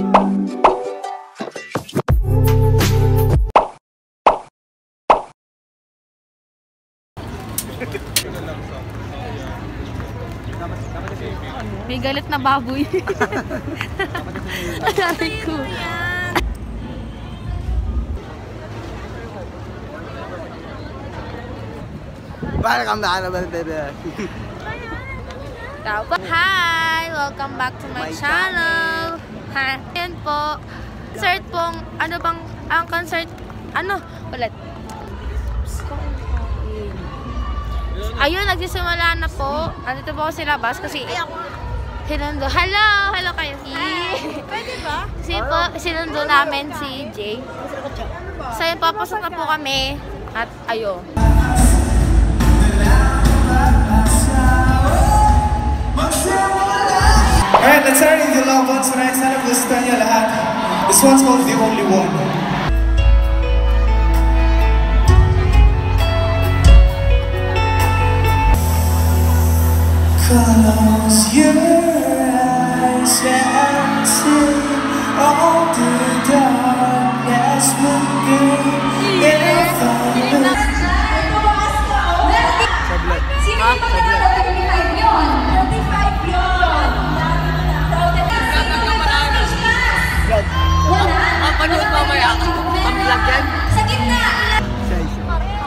May galit na baboy. Aray ko. Welcome back to baby. Hi! Welcome back to my channel. Hi. Yan po. Concert pong, ano bang, ang concert, ano? Ulit. Ayun, nagsisimula na po. Andito po ako sa labas kasi sinundo. Hello! Hello kayo. Pwede ba? Sinundo namin si Jay. So yun, papasok na po kami. At ayun. Alright, let's start with the love ones tonight. Sana gusto niyo lahat. This one's called The Only One. Close your eyes and see all the darkness within. If Sino yung mga 35 yun? 35 yun! Wala? Panood mamaya. Pag-vlog yan. Sa gitna!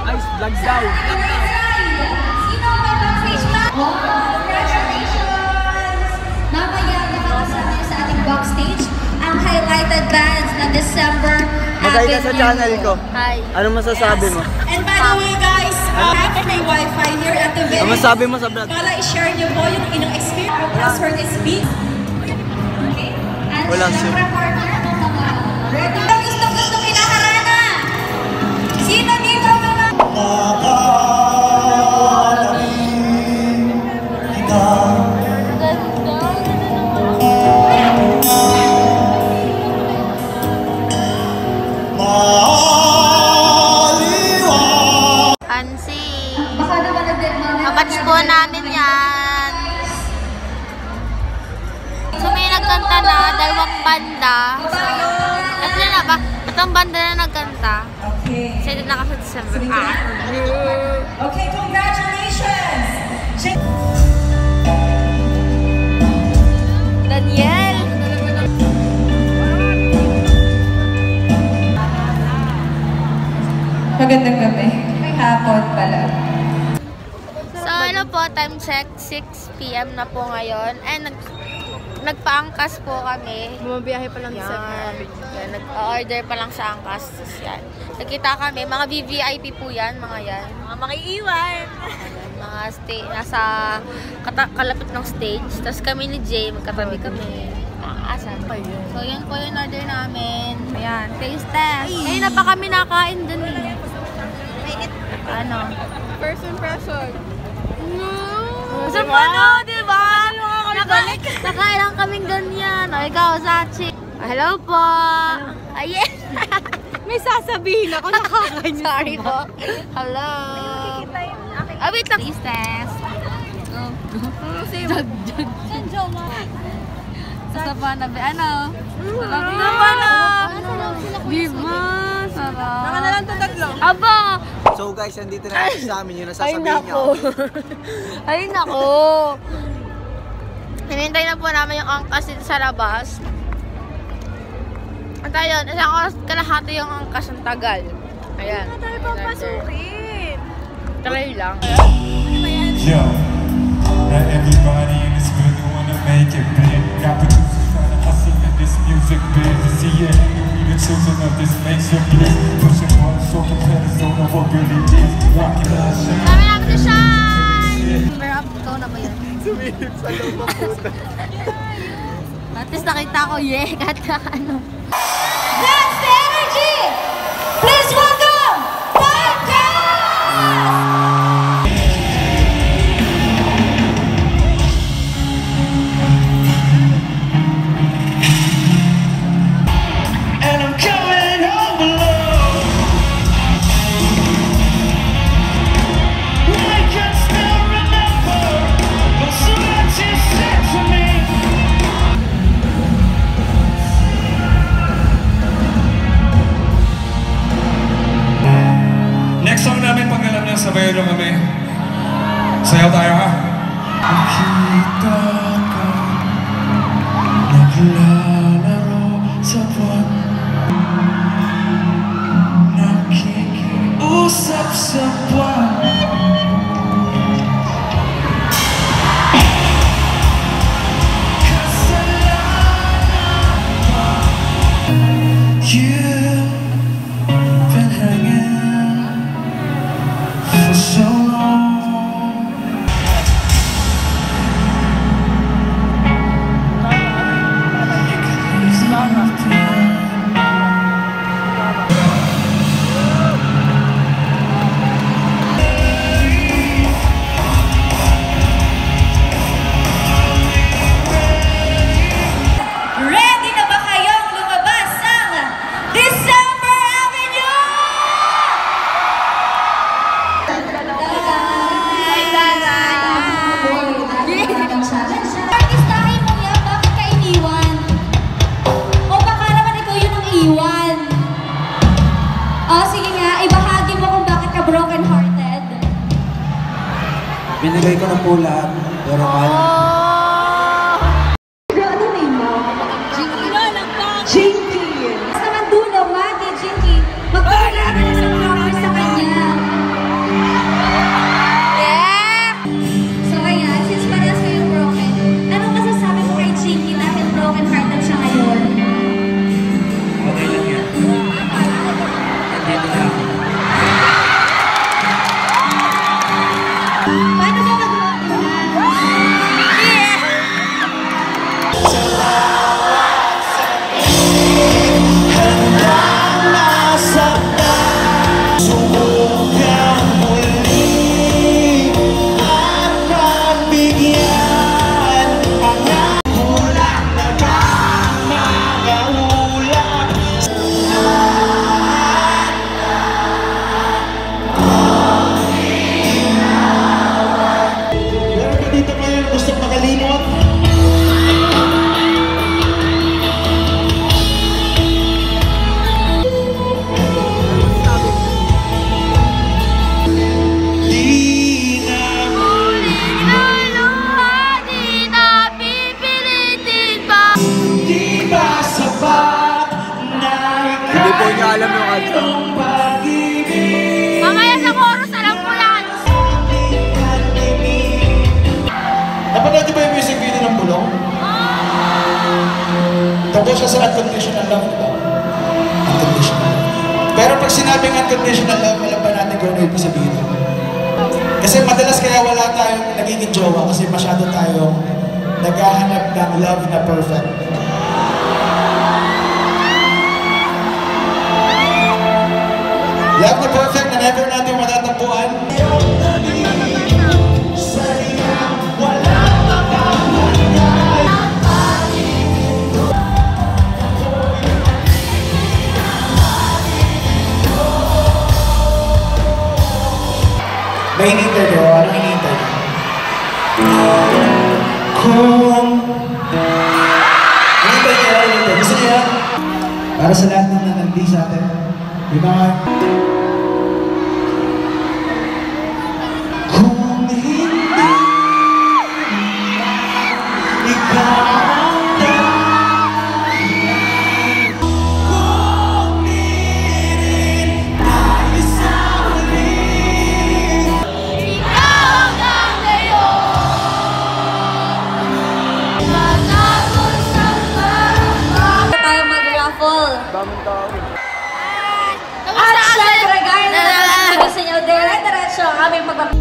Ay, vlog daw. Sino ang may backstage pa? Congratulations! Mamaya makakasama niyo sa ating backstage ang highlighted bands na December Magay ka sa channel ko. Hi. Ano masasabi mo? And by the way guys, may wifi here at the very... Ano masasabi mo sa vlog? Kala i-share niyo po yung inyong experience. Password is B. Okay? And Wala siya. syempre partner, ready? Gusto kinaharana. Sino dito mga... Hansi. Baka naman Kabatch po namin yan. So may nagkanta na, dalawang banda. Tatlo na ba? Tatlong banda na nagkanta. Okay. Kasi na kasi December. Okay, congratulations! Daniel! Magandang gabi. May hapon pala. So ano po, time check, 6 PM na po ngayon. And nagpa-angkas po kami. Bumabiyahe pa lang sa Yan, nag-order pa lang sa angkas. Tapos yan. Nagkita kami, mga VVIP po yan, mga yan. mga makiiwan. Mga nasa kalapit ng stage. Tapos kami ni Jay, magkatabi kami. Asa? So yan po yung order namin. Ayan, taste test. Eh, na pa kami nakain dun eh. Ano? First impression. Gusto mo ano, diba? Nakain lang kaming ganyan. O, ikaw, Sachi. Hello po. Ayen. May sasabihin ako, nakakain. Sorry po. Hello. Wait lang. Taste test. Jog. Sa panabi. Ano? Sarap na. Diba? Sarap. Naka na lang ito tatlo. Aba! So guys, nandito na natin sa amin yung nasasabihin niyo. Ay nako. Hinintay na po namin yung angkas dito sa labas. At ayun, isang oras kalahati yung angkas ng tagal. Ayan. Hindi tayo papasukin. Try lang. Yo, not everybody in this building wanna make it big. Got producers trying to hustle in this music biz. To see it, we the children of this nation bliss. Pushing buttons so competitors don't know what really is. Rockin' out, shine. Kami namin si Shine! Merap, ikaw na ba yan? Sumilip sa loob ng puta. At least nakita ko, kahit ano. That's the energy! Please welcome Podcast! And I'm coming home alone. I can still remember the so much you said to me. Sayaw tayo ha. Nakita ka, naglalaro sa buwan, nakikiusap sa buwan. You've been hanging for so long. Ready na ba kayong lumabas ng December Avenue? Artistahin mo yan, bakit ka iniwan? O baka naman ikaw yun ang iwan? O sige nga, ibahagi mo kung bakit ka broken hearted. Binigay ko na po lahat. Pero kahit Ano name mo? Jinky! Mas naman dulo, Magi, Jinky. Magpapalala na sa flowers sa kanya. So ayan, since parehas kayong broken, anong masasabi mo kay Jinky dahil broken hearted siya ngayon? okay lang yan. Nandito na ako. Paano ba mag-broken? Meron ka dito ngayon gusto makalimot? Di na di ba sapat na Hindi po niya alam yung ano. pag-ibig? Mamaya sa chorus, alam ko yan. Napanood niyo ba yung music video ng Bulong? Tungkol siya sa unconditional love, di ba? Unconditional love. Pero pag sinabing unconditional love, alam ba natin kung ano ibig sabihin? Kasi madalas kaya wala tayong nagiging jowa kasi masyado tayong naghahanap ng love na perfect. Love na perfect na never natin matatagpuan. May hinihintay niyo? Anong hinihintay niyo? Kung... Hinihintay niyo? Anong hinihintay? Gusto niyo yan? Para sa lahat ng nanandi sa atin. Yung mga... Kung hindi ikaw ang dahil, kung di rin tayo sa huli. Tayo mag-raffle. Daming tao. At syempre guys, gusto nyo, dire-diretso ang aming pag